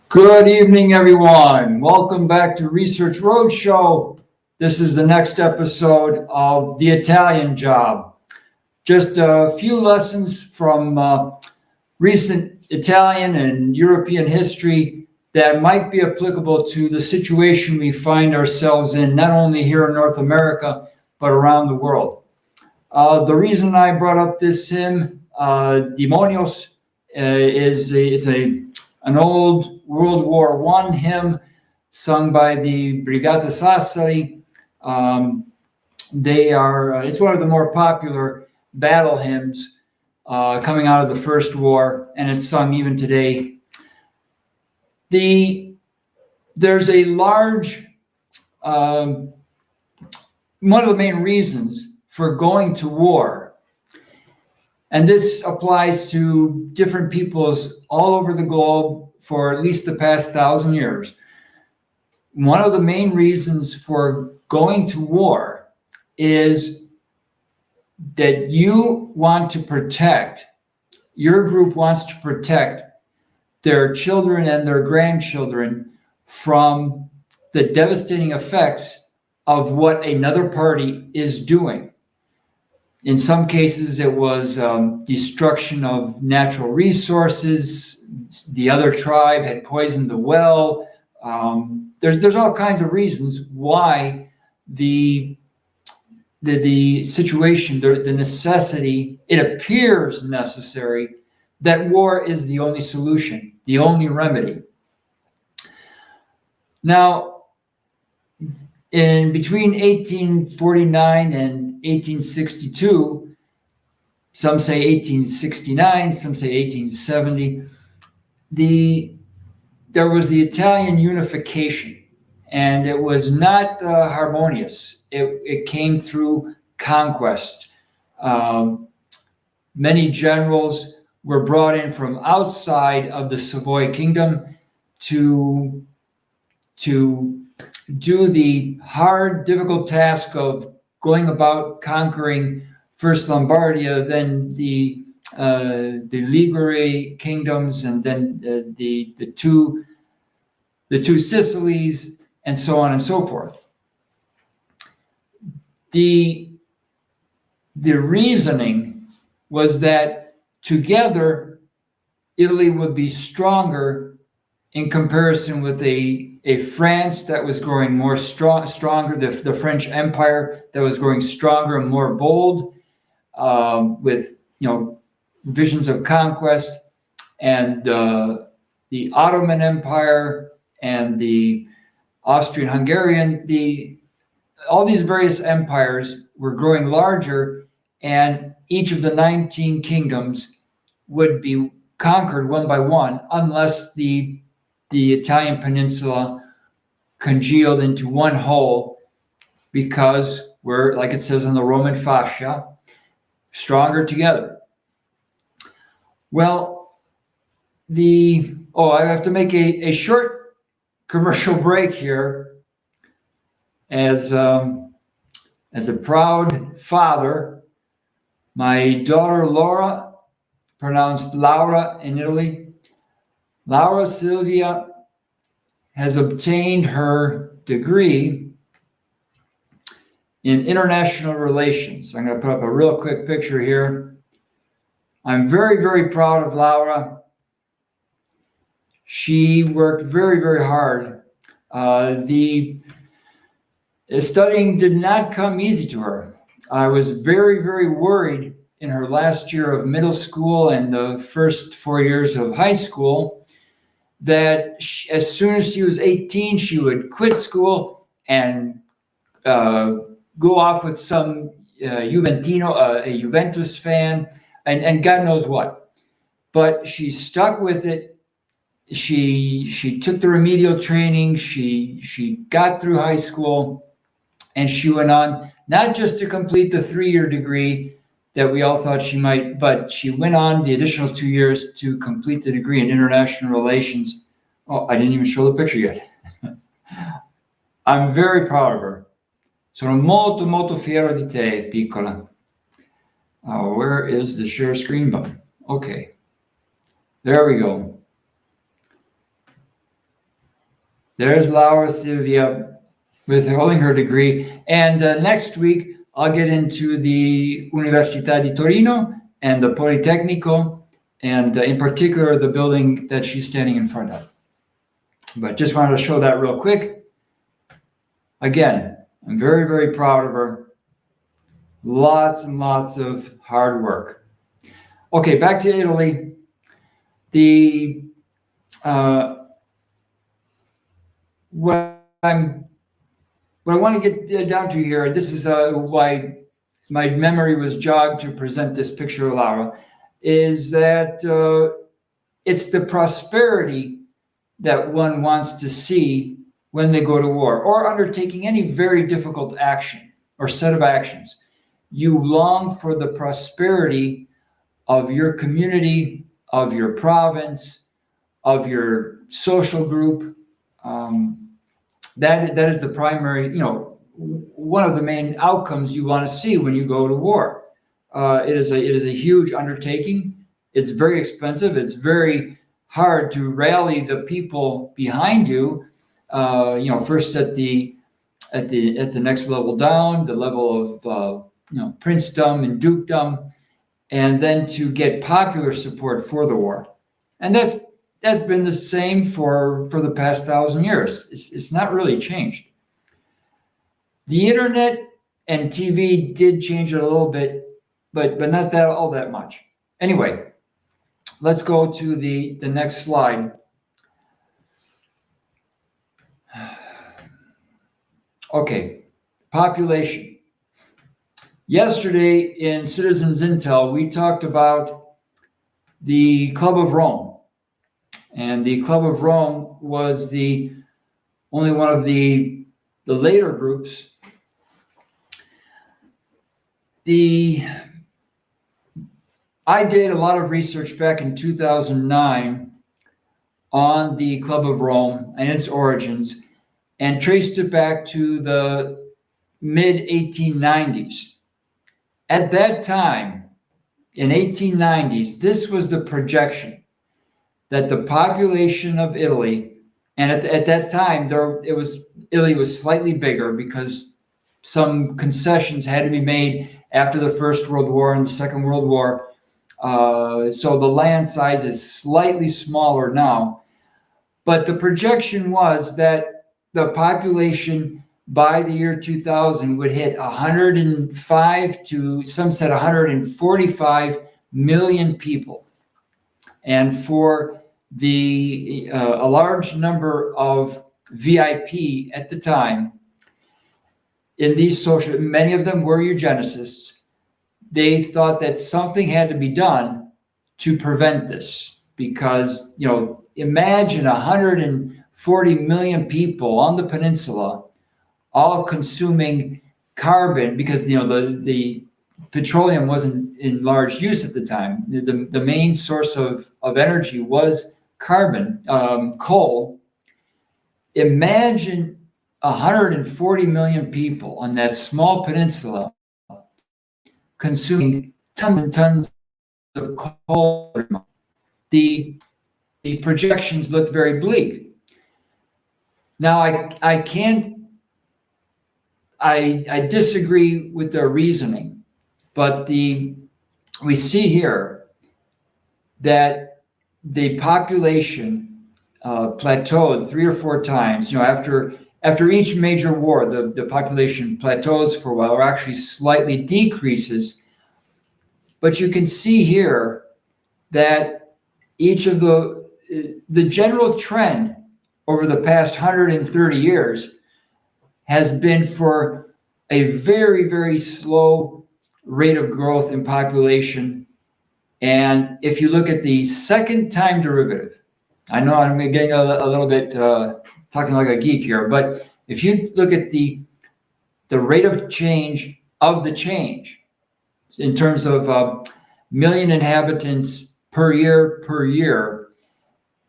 Good evening, everyone. Welcome back to Research Roadshow. This is the next episode of The Italian Job. Just a few lessons from recent Italian and European history that might be applicable to the situation we find ourselves in, not only here in North America, but around the world. The reason I brought up this hymn, Demonios, it's an old World War I hymn sung by the Brigata Sassari. It's one of the more popular battle hymns coming out of the First War, and it's sung even today. There's a large, one of the main reasons for going to war, and this applies to different peoples all over the globe for at least the past 1,000 years. One of the main reasons for going to war is that your group wants to protect their children and their grandchildren from the devastating effects of what another party is doing. In some cases, it was destruction of natural resources. The other tribe had poisoned the well. There's all kinds of reasons why the situation, the necessity, it appears necessary that war is the only solution, the only remedy. Now, in between 1849 and 1862, some say 1869, some say 1870, there was the Italian unification, and it was not harmonious. It came through conquest. Many generals were brought in from outside of the Savoy Kingdom to do the hard, difficult task of going about conquering first Lombardia, then the Ligure kingdoms, and then the two Sicilies, and so on and so forth. The reasoning was that together Italy would be stronger in comparison with a France that was growing stronger, the French Empire that was growing stronger and more bold, with visions of conquest, and the Ottoman Empire and the Austrian-Hungarian. All these various empires were growing larger, and each of the 19 kingdoms would be conquered one by one, unless the Italian peninsula congealed into one whole, because we're, like it says in the Roman fascia, stronger together. Well, I have to make a short commercial break here. As a proud father, my daughter Laura, pronounced Laura in Italy, Laura Silvia, has obtained her degree in international relations. I'm going to put up a real quick picture here. I'm very, very proud of Laura. She worked very, very hard. Studying did not come easy to her. I was very, very worried in her last year of middle school and the first 4 years of high school that as soon as she was 18, she would quit school and go off with some a Juventus fan, and God knows what. But she stuck with it. She took the remedial training. She got through high school. And she went on not just to complete the 3-year degree that we all thought she might, but she went on the additional 2 years to complete the degree in international relations. Oh, I didn't even show the picture yet. I'm very proud of her. Sono molto, molto fiero di te, piccola. Where is the share screen button? Okay. There we go. There's Laura Silvia with holding her degree. And next week, I'll get into the Università di Torino and the Politecnico, and in particular, the building that she's standing in front of. But just wanted to show that real quick. Again, I'm very, very proud of her. Lots and lots of hard work. Okay, back to Italy. What I want to get down to here, this is why my memory was jogged to present this picture of Laura, is that it's the prosperity that one wants to see when they go to war or undertaking any very difficult action or set of actions. You long for the prosperity of your community, of your province, of your social group. That is the primary, one of the main outcomes you want to see when you go to war. It is a huge undertaking. It's very expensive. It's very hard to rally the people behind you. First at the next level down, the level of princedom and dukedom, and then to get popular support for the war. And that's been the same for the past 1,000 years. It's not really changed. The internet and TV did change it a little bit, but not all that much. Anyway, let's go to the next slide. Okay, population. Yesterday in Citizens Intel, we talked about the Club of Rome. And the Club of Rome was the only one of the later groups. I did a lot of research back in 2009 on the Club of Rome and its origins, and traced it back to the mid-1890s. At that time, in 1890s, this was the projection that the population of Italy, and at that time, Italy was slightly bigger because some concessions had to be made after the First World War and the Second World War. So the land size is slightly smaller now. But the projection was that the population by the year 2000 would hit 105 to, some said 145 million people. And for a large number of VIP at the time, in these many of them were eugenicists, they thought that something had to be done to prevent this. Because, imagine 140 million people on the peninsula all consuming carbon, because, the petroleum wasn't in large use at the time. The main source of energy was carbon, coal. Imagine 140 million people on that small peninsula consuming tons and tons of coal. The projections looked very bleak. Now, I disagree with their reasoning, but we see here that the population plateaued 3 or 4 times. After each major war, the population plateaus for a while, or actually slightly decreases. But you can see here that each of the general trend over the past 130 years has been for a very, very slow rate of growth in population. And if you look at the second time derivative, I know I'm getting a little bit talking like a geek here, but if you look at the rate of change of the change in terms of million inhabitants per year,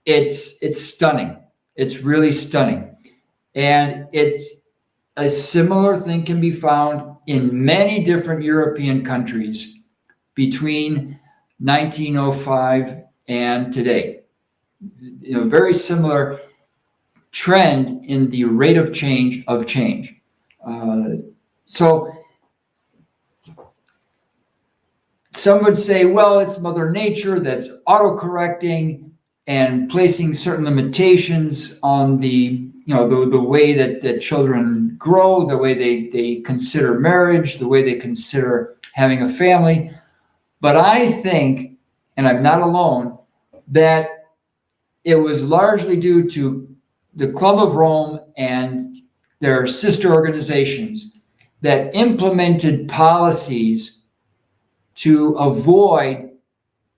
it's stunning. It's really stunning. And a similar thing can be found in many different European countries between 1905 and today. Very similar. trend in the rate of change of change. So some would say, well, it's Mother Nature that's autocorrecting and placing certain limitations on the way that children grow, the way they consider marriage, the way they consider having a family. But I think, and I'm not alone, that it was largely due to the Club of Rome and their sister organizations that implemented policies to avoid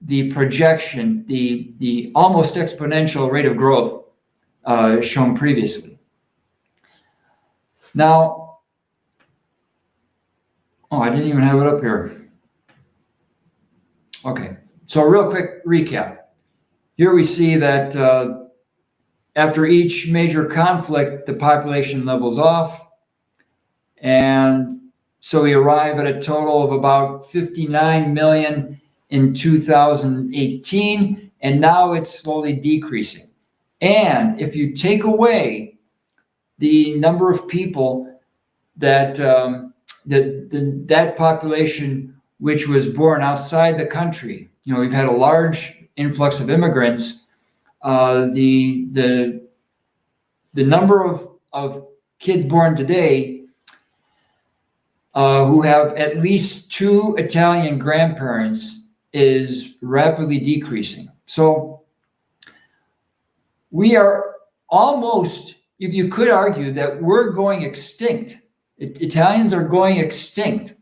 the projection, the almost exponential rate of growth shown previously. Now, I didn't even have it up here. Okay, so a real quick recap. Here we see that after each major conflict, the population levels off. And so we arrive at a total of about 59 million in 2018, and now it's slowly decreasing. And if you take away the number of people that that population which was born outside the country, we've had a large influx of immigrants. The number of kids born today who have at least 2 Italian grandparents is rapidly decreasing. So we are almost, you could argue that we're going extinct. Italians are going extinct.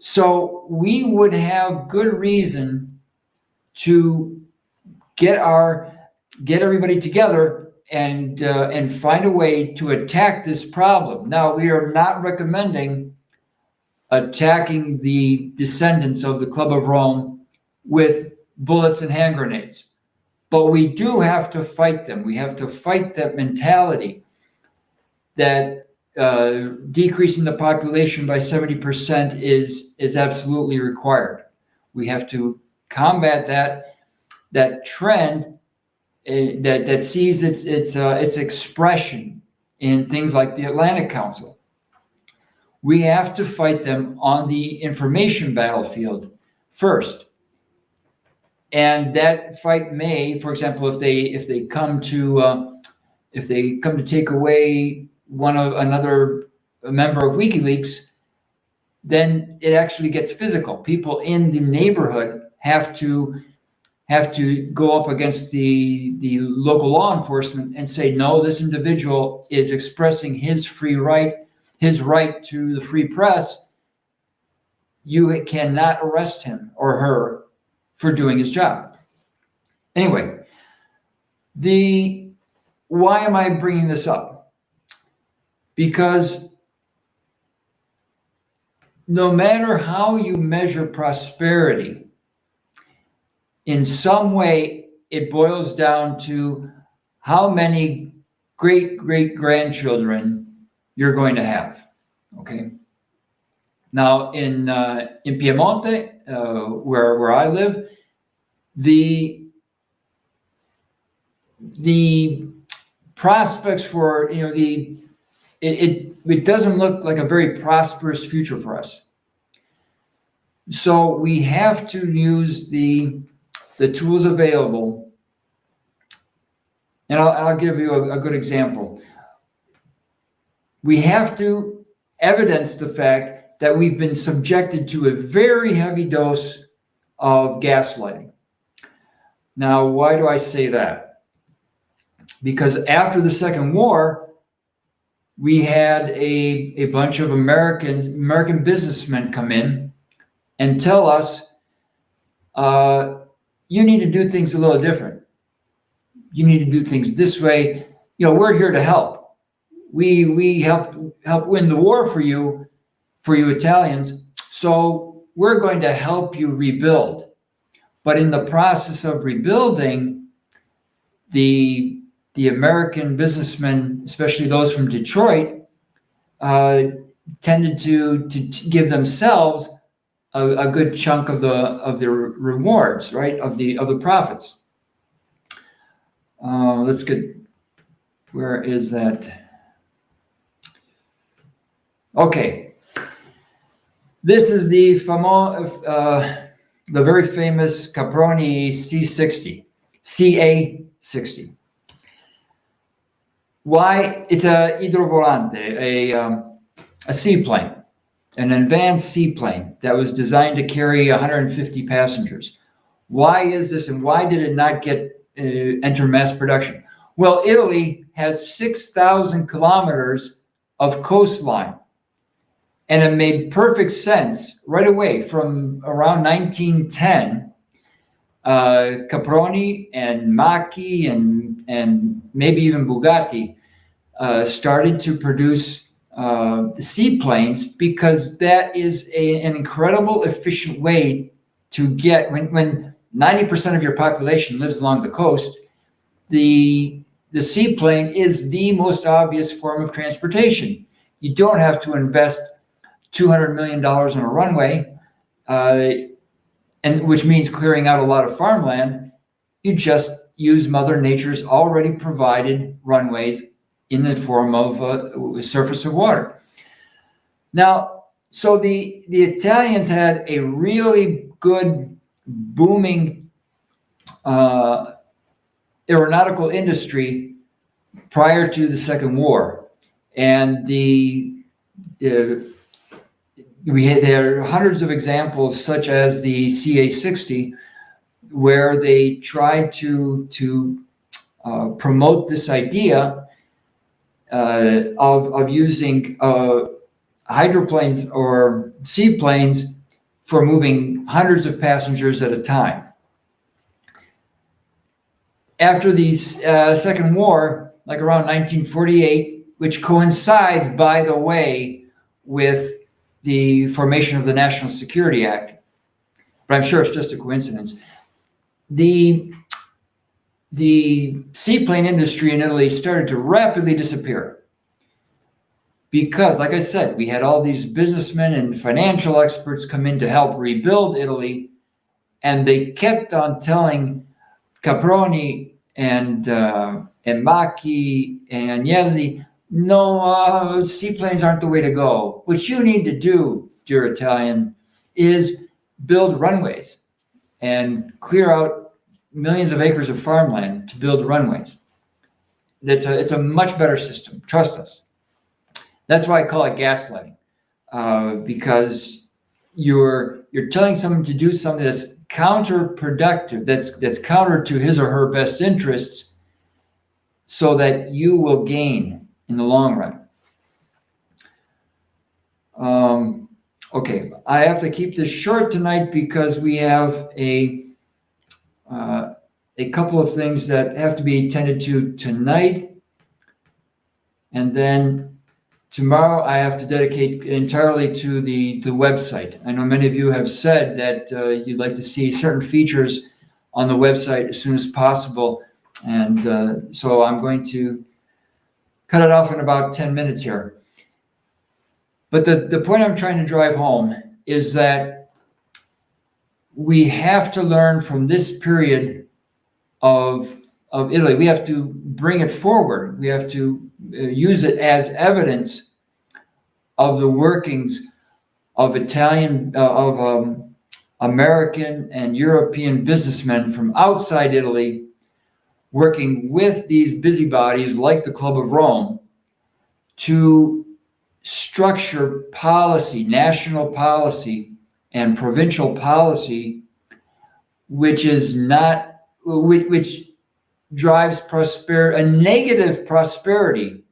So we would have good reason to get everybody together and find a way to attack this problem. Now, we are not recommending attacking the descendants of the Club of Rome with bullets and hand grenades, but we do have to fight them. We have to fight that mentality that decreasing the population by 70% is absolutely required. We have to combat that trend that sees its expression in things like the Atlantic Council. We have to fight them on the information battlefield first, and that fight may, for example, if they come to take away another member of WikiLeaks, then it actually gets physical. People in the neighborhood have to go up against the local law enforcement and say, no, this individual is expressing his right to the free press. You cannot arrest him or her for doing his job. Anyway, why am I bringing this up? Because no matter how you measure prosperity, in some way, it boils down to how many great-great-grandchildren you're going to have, okay? Now, in Piemonte, where I live, the prospects for, it doesn't look like a very prosperous future for us. So we have to use the tools available. And I'll give you a good example. We have to evidence the fact that we've been subjected to a very heavy dose of gaslighting. Now, why do I say that? Because after the Second War, we had a bunch of American businessmen come in and tell us, you need to do things a little different. You need to do things this way. We're here to help. We help win the war for you Italians. So we're going to help you rebuild. But in the process of rebuilding, the American businessmen, especially those from Detroit, tended to give themselves a good chunk of the rewards, right? Of the profits. Let's Where is that? Okay. This is the very famous Caproni C60, CA60. Why? It's a idrovolante, a seaplane, an advanced seaplane that was designed to carry 150 passengers. Why is this, and why did it not enter mass production? Well, Italy has 6,000 kilometers of coastline, and it made perfect sense right away. From around 1910, Caproni and Macchi and maybe even Bugatti started to produce seaplanes, because that is an incredible efficient way to get, when 90% of your population lives along the coast, the seaplane is the most obvious form of transportation. You don't have to invest $200 million on a runway, and which means clearing out a lot of farmland. You just use Mother Nature's already provided runways in the form of a surface of water. Now, so the Italians had a really good, booming aeronautical industry prior to the Second War, and there are hundreds of examples, such as the CA60, where they tried to promote this idea of using hydroplanes or seaplanes for moving hundreds of passengers at a time. After the Second War, like around 1948, which coincides, by the way, with the formation of the National Security Act, but I'm sure it's just a coincidence, the seaplane industry in Italy started to rapidly disappear. Because, like I said, we had all these businessmen and financial experts come in to help rebuild Italy, and they kept on telling Caproni and Macchi and Agnelli, no, seaplanes aren't the way to go. What you need to do, dear Italian, is build runways and clear out millions of acres of farmland to build runways. It's a much better system. Trust us. That's why I call it gaslighting, because you're telling someone to do something that's counterproductive, that's counter to his or her best interests, so that you will gain in the long run. Okay, I have to keep this short tonight because we have a couple of things that have to be attended to tonight, and then tomorrow I have to dedicate entirely to the website. I know many of you have said that you'd like to see certain features on the website as soon as possible, and so I'm going to cut it off in about 10 minutes here. But the point I'm trying to drive home is that we have to learn from this period of Italy. We have to bring it forward. We have to use it as evidence of the workings of American and European businessmen from outside Italy, working with these busybodies like the Club of Rome to structure policy, national policy and provincial policy, which drives a negative prosperity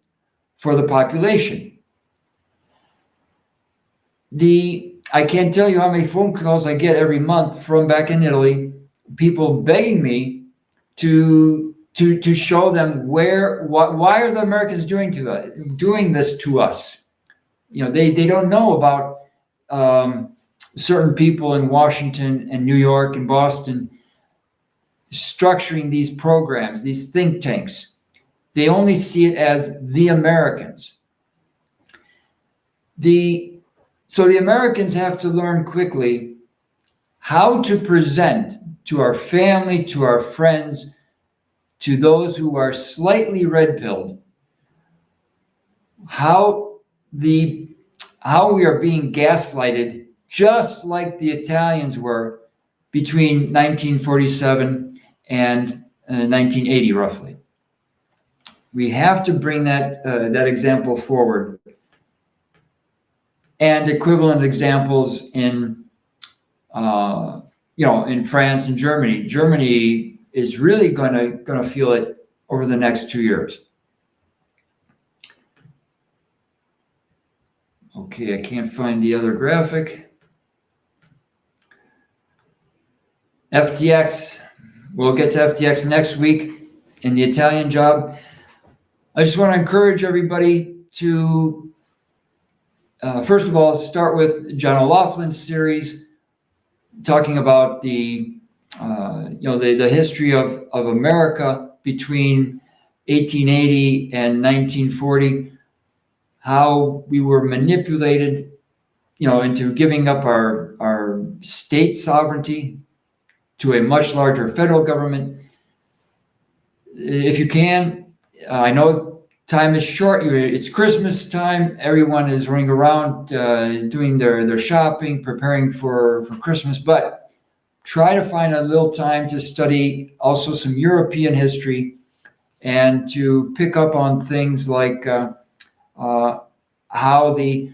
for the population. I can't tell you how many phone calls I get every month from back in Italy, people begging me to show them why are the Americans doing this to us. You know, they don't know about certain people in Washington and New York and Boston structuring these programs, these think tanks. They only see it as the Americans. So the Americans have to learn quickly how to present to our family, to our friends, to those who are slightly red-pilled, how we are being gaslighted, just like the Italians were between 1947 and 1980, roughly. We have to bring that example forward, and equivalent examples in in France and Germany. Germany is really going to feel it over the next 2 years. Okay, I can't find the other graphic. FTX. We'll get to FTX next week in the Italian job. I just want to encourage everybody to, first of all, start with John O'Loughlin's series, talking about the history of America between 1880 and 1940, how we were manipulated, into giving up our state sovereignty to a much larger federal government. If you can, I know time is short. It's Christmas time. Everyone is running around doing their shopping, preparing for Christmas. But try to find a little time to study also some European history and to pick up on things like how the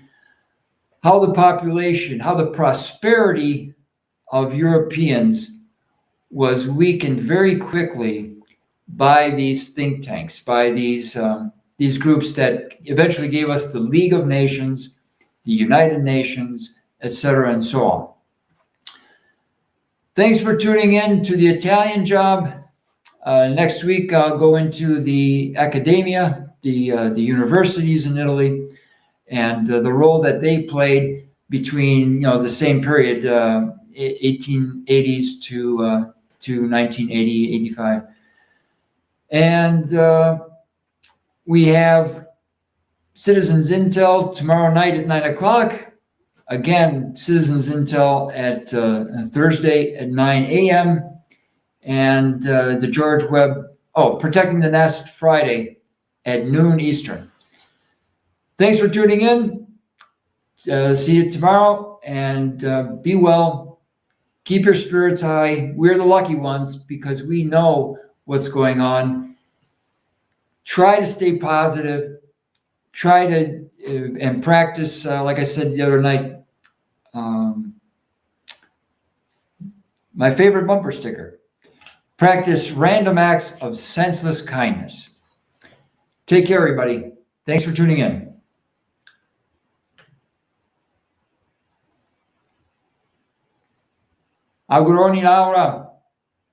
population, how the prosperity of Europeans was weakened very quickly by these think tanks, by these groups that eventually gave us the League of Nations, the United Nations, etc., and so on. Thanks for tuning in to the Italian job. Next week, I'll go into the academia, the universities in Italy, and the role that they played between the same period, 1880s to 1980, 85. And we have Citizens Intel tomorrow night at 9 o'clock. Again, Citizens Intel at Thursday at 9 a.m. And the George Webb, Protecting the Nest Friday at noon Eastern. Thanks for tuning in. See you tomorrow, and be well. Keep your spirits high. We're the lucky ones because we know what's going on. Try to stay positive. Try to and practice, like I said the other night, my favorite bumper sticker. Practice random acts of senseless kindness. Take care, everybody. Thanks for tuning in. Auguroni Laura,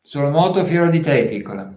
sono molto fiero di te, piccola.